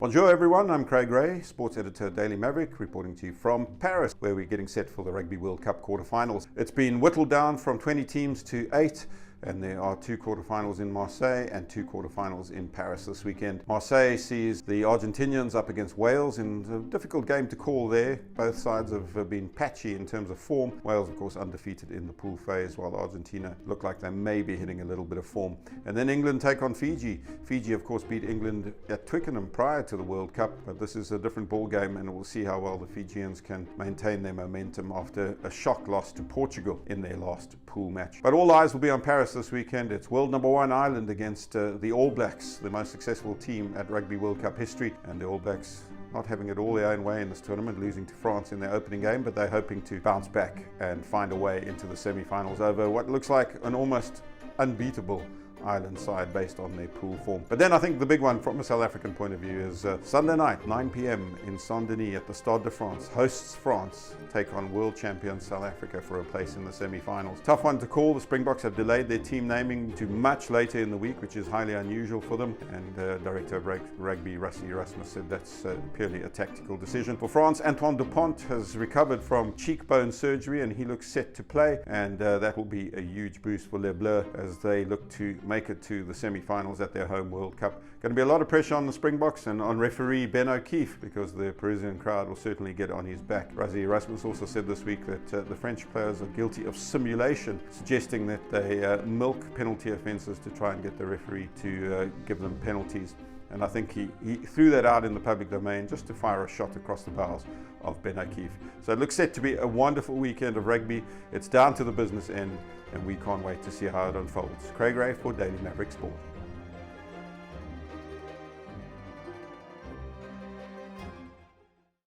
Bonjour everyone, I'm Craig Ray, sports editor at Daily Maverick, reporting to you from Paris, where we're getting set for the Rugby World Cup quarterfinals. It's been whittled down from 20 teams to 8, and there are 2 quarterfinals in Marseille and 2 quarterfinals in Paris this weekend. Marseille sees the Argentinians up against Wales in a difficult game to call there. Both sides have been patchy in terms of form. Wales, of course, undefeated in the pool phase, while Argentina look like they may be hitting a little bit of form. And then England take on Fiji. Fiji, of course, beat England at Twickenham prior to the World Cup, but this is a different ball game, and we'll see how well the Fijians can maintain their momentum after a shock loss to Portugal in their last pool match. But all eyes will be on Paris this weekend. It's world number 1 Ireland against the All Blacks, the most successful team at Rugby World Cup history, and the All Blacks not having it all their own way in this tournament, losing to France in their opening game, but they're hoping to bounce back and find a way into the semi-finals over what looks like an almost unbeatable Ireland side based on their pool form. But then I think the big one from a South African point of view is Sunday night, 9 p.m. in Saint-Denis at the Stade de France. Hosts France take on world champion South Africa for a place in the semi-finals. Tough one to call. The Springboks have delayed their team naming to much later in the week, which is highly unusual for them, and Director of Rugby Rassie Erasmus said that's purely a tactical decision. For France, Antoine Dupont has recovered from cheekbone surgery and he looks set to play, and that will be a huge boost for Les Bleus as they look to make it to the semi-finals at their home World Cup. Going to be a lot of pressure on the Springboks and on referee Ben O'Keefe, because the Parisian crowd will certainly get on his back. Rassie Erasmus also said this week that the French players are guilty of simulation, suggesting that they milk penalty offences to try and get the referee to give them penalties. And I think he threw that out in the public domain just to fire a shot across the bows of Ben O'Keefe. So it looks set to be a wonderful weekend of rugby. It's down to the business end, and we can't wait to see how it unfolds. Craig Ray for Daily Maverick Sport.